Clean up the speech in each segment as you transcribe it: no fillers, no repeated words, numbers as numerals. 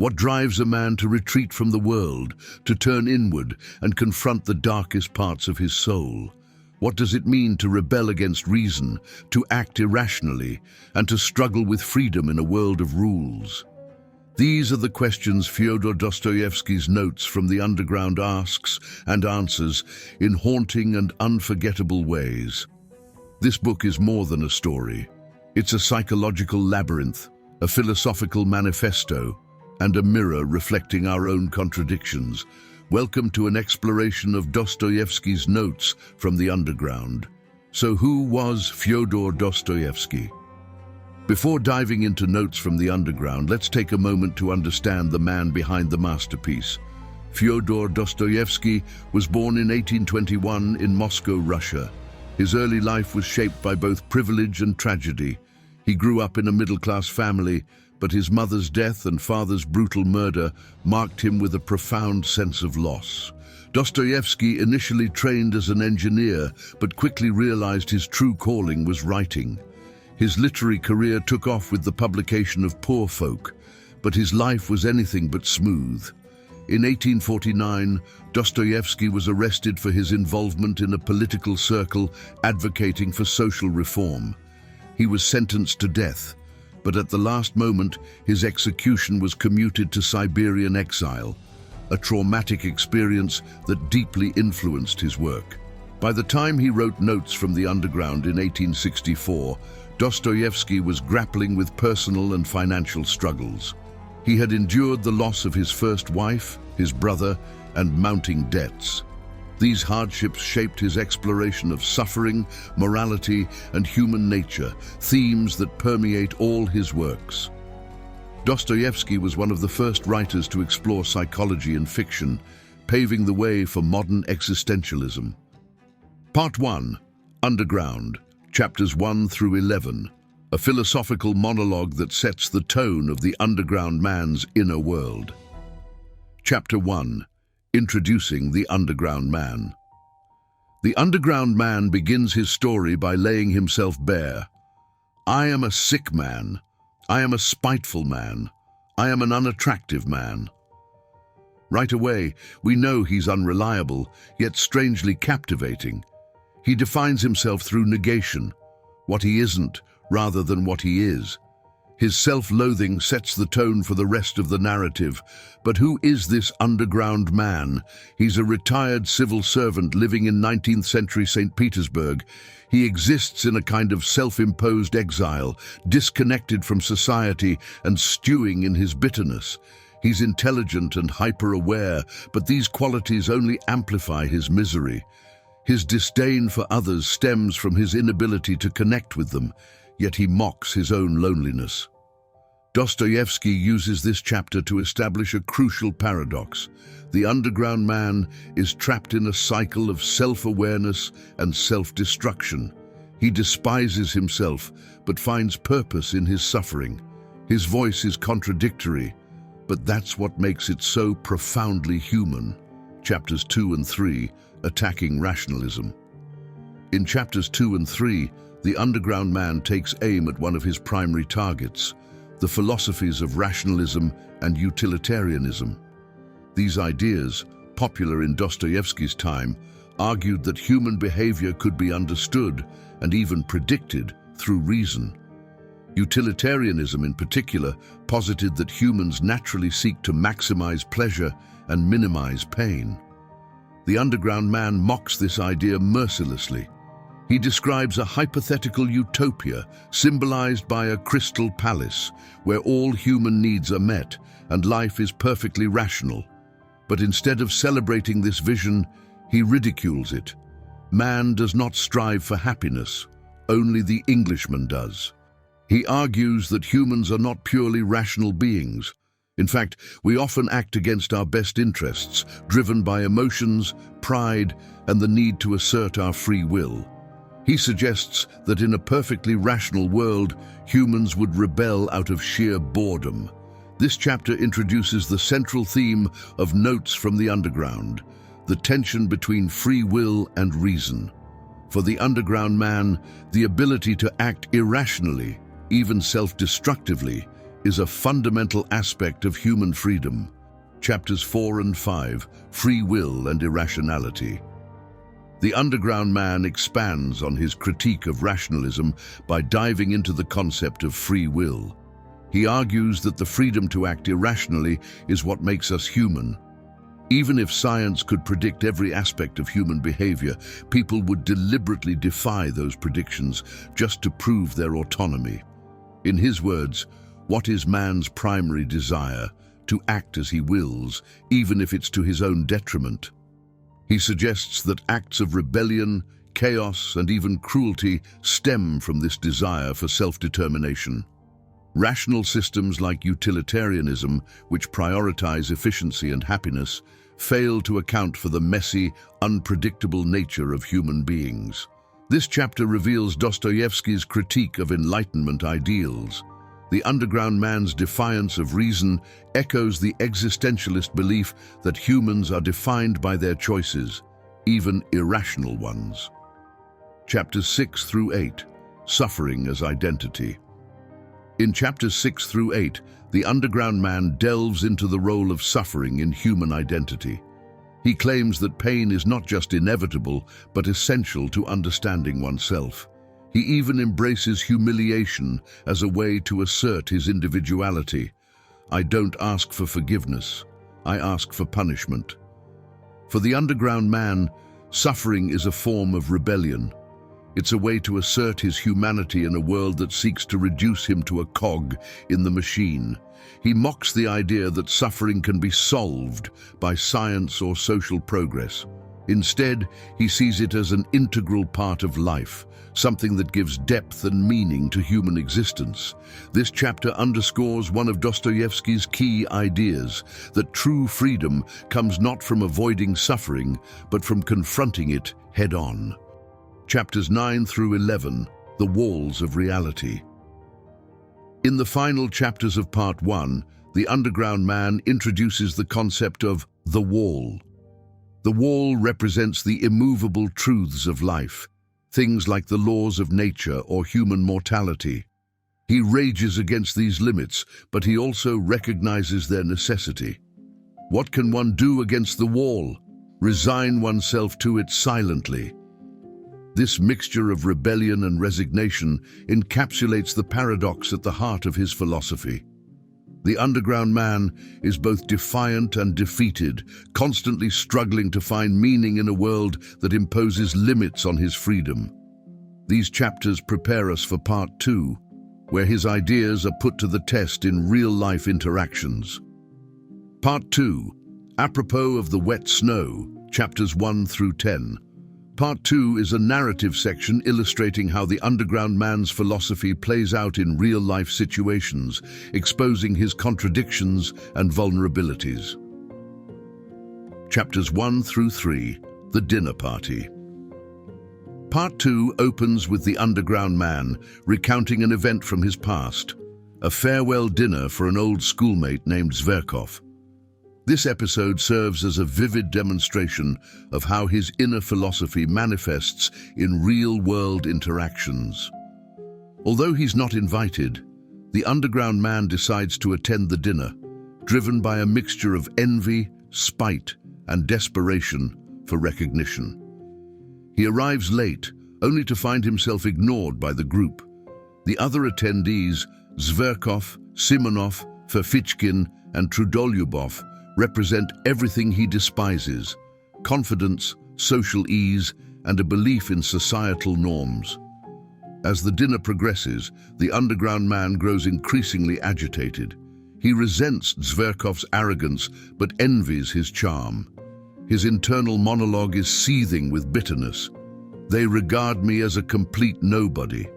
What drives a man to retreat from the world, to turn inward and confront the darkest parts of his soul? What does it mean to rebel against reason, to act irrationally, and to struggle with freedom in a world of rules? These are the questions Fyodor Dostoevsky's Notes from the Underground asks and answers in haunting and unforgettable ways. This book is more than a story. It's a psychological labyrinth, a philosophical manifesto, and a mirror reflecting our own contradictions. Welcome to an exploration of Dostoevsky's Notes from the Underground. So who was Fyodor Dostoevsky? Before diving into Notes from the Underground, let's take a moment to understand the man behind the masterpiece. Fyodor Dostoevsky was born in 1821 in Moscow, Russia. His early life was shaped by both privilege and tragedy. He grew up in a middle-class family, but his mother's death and father's brutal murder marked him with a profound sense of loss. Dostoevsky initially trained as an engineer, but quickly realized his true calling was writing. His literary career took off with the publication of Poor Folk, but his life was anything but smooth. In 1849, Dostoevsky was arrested for his involvement in a political circle advocating for social reform. He was sentenced to death, but at the last moment, his execution was commuted to Siberian exile, a traumatic experience that deeply influenced his work. By the time he wrote Notes from the Underground in 1864, Dostoevsky was grappling with personal and financial struggles. He had endured the loss of his first wife, his brother, and mounting debts. These hardships shaped his exploration of suffering, morality, and human nature, themes that permeate all his works. Dostoevsky was one of the first writers to explore psychology in fiction, paving the way for modern existentialism. Part 1. Underground, Chapters 1 through 11. A philosophical monologue that sets the tone of the underground man's inner world. Chapter 1. Introducing the Underground Man. The underground man begins his story by laying himself bare. I am a sick man. I am a spiteful man. I am an unattractive man. Right away, we know he's unreliable, yet strangely captivating. He defines himself through negation, what he isn't, rather than what he is. His self-loathing sets the tone for the rest of the narrative. But who is this underground man? He's a retired civil servant living in 19th century St. Petersburg. He exists in a kind of self-imposed exile, disconnected from society and stewing in his bitterness. He's intelligent and hyper-aware, but these qualities only amplify his misery. His disdain for others stems from his inability to connect with them, yet he mocks his own loneliness. Dostoevsky uses this chapter to establish a crucial paradox. The underground man is trapped in a cycle of self-awareness and self-destruction. He despises himself, but finds purpose in his suffering. His voice is contradictory, but that's what makes it so profoundly human. Chapters 2 and 3, Attacking Rationalism. In chapters 2 and 3, the underground man takes aim at one of his primary targets, the philosophies of rationalism and utilitarianism. These ideas, popular in Dostoevsky's time, argued that human behavior could be understood and even predicted through reason. Utilitarianism in particular posited that humans naturally seek to maximize pleasure and minimize pain. The underground man mocks this idea mercilessly. He describes a hypothetical utopia symbolized by a crystal palace where all human needs are met and life is perfectly rational. But instead of celebrating this vision, he ridicules it. Man does not strive for happiness, only the Englishman does. He argues that humans are not purely rational beings. In fact, we often act against our best interests, driven by emotions, pride, and the need to assert our free will. He suggests that in a perfectly rational world, humans would rebel out of sheer boredom. This chapter introduces the central theme of Notes from the Underground, the tension between free will and reason. For the underground man, the ability to act irrationally, even self-destructively, is a fundamental aspect of human freedom. Chapters 4 and 5, Free Will and Irrationality. The Underground Man expands on his critique of rationalism by diving into the concept of free will. He argues that the freedom to act irrationally is what makes us human. Even if science could predict every aspect of human behavior, people would deliberately defy those predictions just to prove their autonomy. In his words, what is man's primary desire? To act as he wills, even if it's to his own detriment. He suggests that acts of rebellion, chaos, and even cruelty stem from this desire for self-determination. Rational systems like utilitarianism, which prioritize efficiency and happiness, fail to account for the messy, unpredictable nature of human beings. This chapter reveals Dostoevsky's critique of Enlightenment ideals. The Underground Man's defiance of reason echoes the existentialist belief that humans are defined by their choices, even irrational ones. Chapters 6 through 8, Suffering as Identity. In chapters 6 through 8, the Underground Man delves into the role of suffering in human identity. He claims that pain is not just inevitable, but essential to understanding oneself. He even embraces humiliation as a way to assert his individuality. I don't ask for forgiveness, I ask for punishment. For the Underground Man, suffering is a form of rebellion. It's a way to assert his humanity in a world that seeks to reduce him to a cog in the machine. He mocks the idea that suffering can be solved by science or social progress. Instead, he sees it as an integral part of life, something that gives depth and meaning to human existence. This chapter underscores one of Dostoevsky's key ideas, that true freedom comes not from avoiding suffering, but from confronting it head-on. Chapters 9 through 11, The Walls of Reality. In the final chapters of Part 1, the Underground Man introduces the concept of the wall. The wall represents the immovable truths of life, things like the laws of nature or human mortality. He rages against these limits, but he also recognizes their necessity. What can one do against the wall? Resign oneself to it silently. This mixture of rebellion and resignation encapsulates the paradox at the heart of his philosophy. The Underground Man is both defiant and defeated, constantly struggling to find meaning in a world that imposes limits on his freedom. These chapters prepare us for Part 2, where his ideas are put to the test in real-life interactions. Part 2, apropos of the wet snow, chapters 1 through 10. Part 2 is a narrative section illustrating how the Underground Man's philosophy plays out in real-life situations, exposing his contradictions and vulnerabilities. Chapters 1 through 3, The Dinner Party. Part 2 opens with the Underground Man recounting an event from his past, a farewell dinner for an old schoolmate named Zverkov. This episode serves as a vivid demonstration of how his inner philosophy manifests in real-world interactions. Although he's not invited, the Underground Man decides to attend the dinner, driven by a mixture of envy, spite, and desperation for recognition. He arrives late, only to find himself ignored by the group. The other attendees, Zverkov, Simonov, Ferfichkin, and Trudolyubov, represent everything he despises: confidence, social ease, and a belief in societal norms. As the dinner progresses, the Underground Man grows increasingly agitated. He resents Zverkov's arrogance but envies his charm. His internal monologue is seething with bitterness. They regard me as a complete nobody,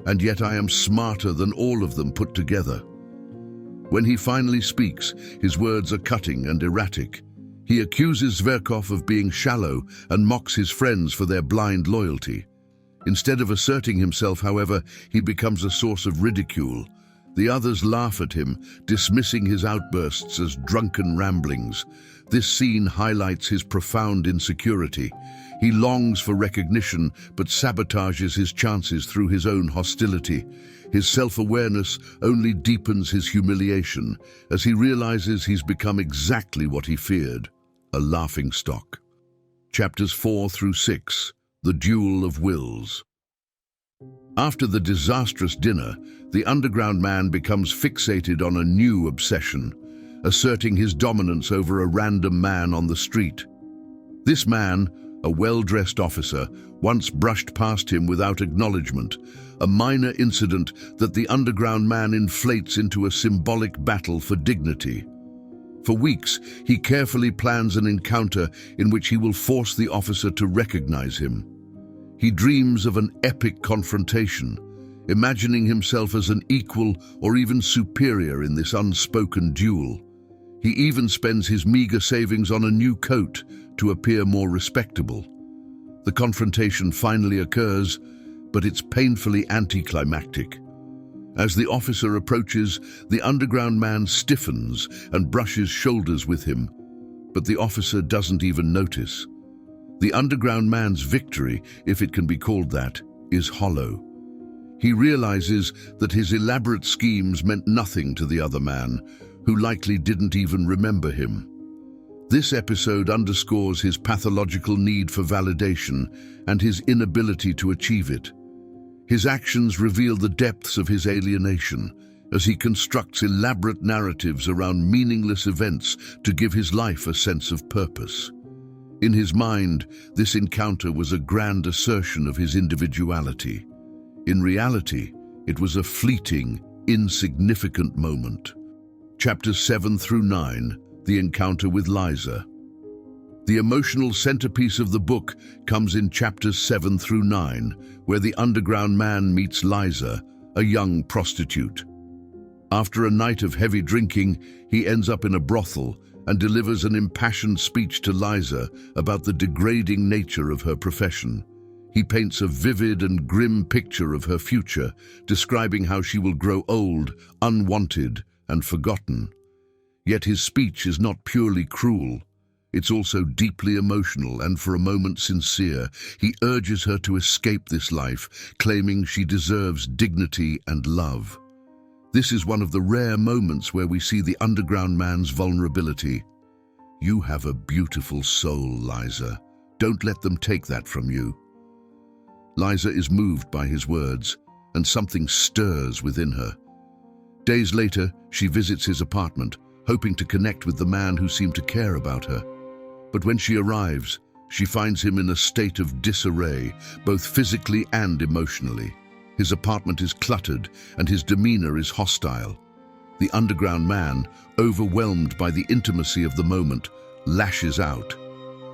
and yet I am smarter than all of them put together. When he finally speaks, his words are cutting and erratic. He accuses Zverkov of being shallow and mocks his friends for their blind loyalty. Instead of asserting himself, however, he becomes a source of ridicule. The others laugh at him, dismissing his outbursts as drunken ramblings. This scene highlights his profound insecurity. He longs for recognition, but sabotages his chances through his own hostility. His self-awareness only deepens his humiliation as he realizes he's become exactly what he feared, a laughingstock. Chapters 4 through 6, The Duel of Wills. After the disastrous dinner, the underground man becomes fixated on a new obsession, asserting his dominance over a random man on the street. This man, a well-dressed officer, once brushed past him without acknowledgement, a minor incident that the underground man inflates into a symbolic battle for dignity. For weeks, he carefully plans an encounter in which he will force the officer to recognize him. He dreams of an epic confrontation, imagining himself as an equal or even superior in this unspoken duel. He even spends his meager savings on a new coat to appear more respectable. The confrontation finally occurs, but it's painfully anticlimactic. As the officer approaches, the underground man stiffens and brushes shoulders with him, but the officer doesn't even notice. The underground man's victory, if it can be called that, is hollow. He realizes that his elaborate schemes meant nothing to the other man, who likely didn't even remember him. This episode underscores his pathological need for validation and his inability to achieve it. His actions reveal the depths of his alienation as he constructs elaborate narratives around meaningless events to give his life a sense of purpose. In his mind, this encounter was a grand assertion of his individuality. In reality, it was a fleeting, insignificant moment. Chapters 7 through 9, The Encounter with Liza. The emotional centerpiece of the book comes in chapters 7 through 9, where the underground man meets Liza, a young prostitute. After a night of heavy drinking, he ends up in a brothel and delivers an impassioned speech to Liza about the degrading nature of her profession. He paints a vivid and grim picture of her future, describing how she will grow old, unwanted, and forgotten. Yet his speech is not purely cruel. It's also deeply emotional and for a moment sincere. He urges her to escape this life, claiming she deserves dignity and love. This is one of the rare moments where we see the underground man's vulnerability. You have a beautiful soul, Liza. Don't let them take that from you. Liza is moved by his words, and something stirs within her. Days later, she visits his apartment, hoping to connect with the man who seemed to care about her. But when she arrives, she finds him in a state of disarray, both physically and emotionally. His apartment is cluttered, and his demeanor is hostile. The underground man, overwhelmed by the intimacy of the moment, lashes out.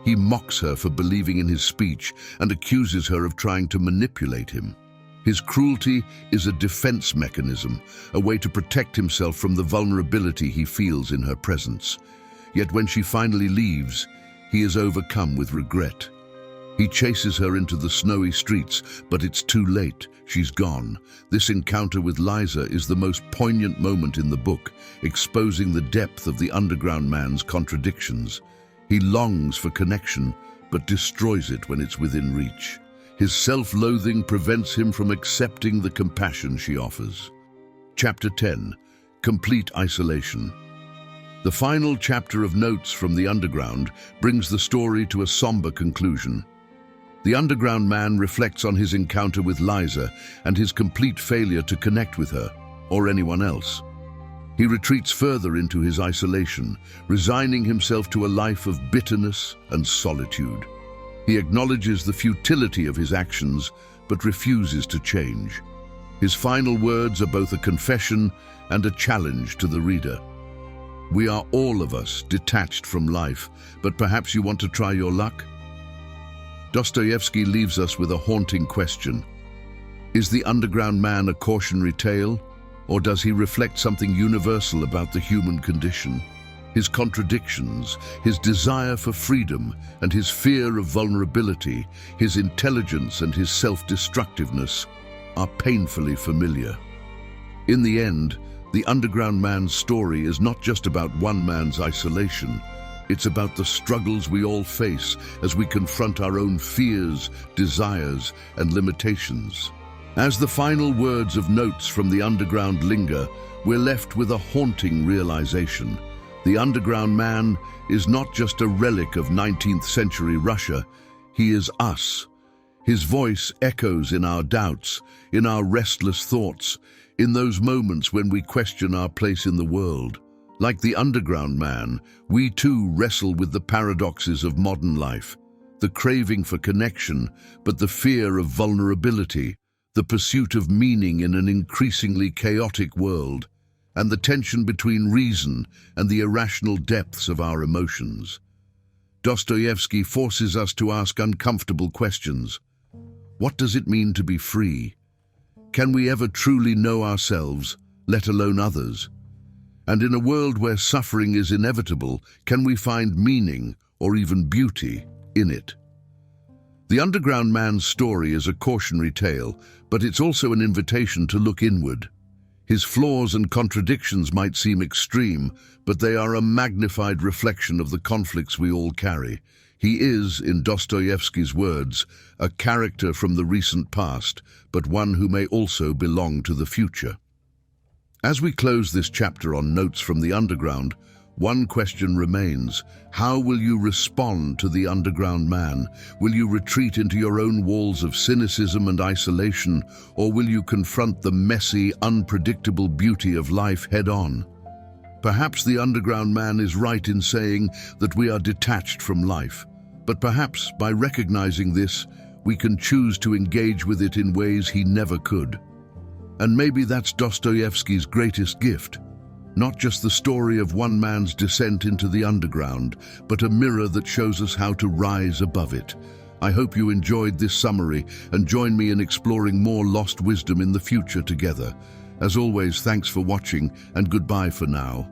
He mocks her for believing in his speech and accuses her of trying to manipulate him. His cruelty is a defense mechanism, a way to protect himself from the vulnerability he feels in her presence. Yet when she finally leaves, he is overcome with regret. He chases her into the snowy streets, but it's too late. She's gone. This encounter with Liza is the most poignant moment in the book, exposing the depth of the underground man's contradictions. He longs for connection, but destroys it when it's within reach. His self-loathing prevents him from accepting the compassion she offers. Chapter 10, Complete Isolation. The final chapter of Notes from the Underground brings the story to a somber conclusion. The underground man reflects on his encounter with Liza and his complete failure to connect with her, or anyone else. He retreats further into his isolation, resigning himself to a life of bitterness and solitude. He acknowledges the futility of his actions, but refuses to change. His final words are both a confession and a challenge to the reader. We are all of us detached from life, but perhaps you want to try your luck? Dostoevsky leaves us with a haunting question. Is the underground man a cautionary tale, or does he reflect something universal about the human condition? His contradictions, his desire for freedom, and his fear of vulnerability, his intelligence and his self-destructiveness are painfully familiar. In the end, The underground man's story is not just about one man's isolation. It's about the struggles we all face as we confront our own fears, desires, and limitations. As the final words of Notes from the Underground linger, we're left with a haunting realization. The underground man is not just a relic of 19th century Russia, he is us. His voice echoes in our doubts, in our restless thoughts, in those moments when we question our place in the world. Like the underground man, we too wrestle with the paradoxes of modern life, the craving for connection, but the fear of vulnerability, the pursuit of meaning in an increasingly chaotic world, and the tension between reason and the irrational depths of our emotions. Dostoevsky forces us to ask uncomfortable questions. What does it mean to be free? Can we ever truly know ourselves, let alone others? And in a world where suffering is inevitable, can we find meaning or even beauty in it? The underground man's story is a cautionary tale, but it's also an invitation to look inward. His flaws and contradictions might seem extreme, but they are a magnified reflection of the conflicts we all carry. He is, in Dostoevsky's words, a character from the recent past, but one who may also belong to the future. As we close this chapter on Notes from the Underground, one question remains. How will you respond to the underground man? Will you retreat into your own walls of cynicism and isolation, or will you confront the messy, unpredictable beauty of life head-on? Perhaps the underground man is right in saying that we are detached from life, but perhaps by recognizing this, we can choose to engage with it in ways he never could. And maybe that's Dostoevsky's greatest gift. Not just the story of one man's descent into the underground, but a mirror that shows us how to rise above it. I hope you enjoyed this summary and join me in exploring more lost wisdom in the future together. As always, thanks for watching and goodbye for now.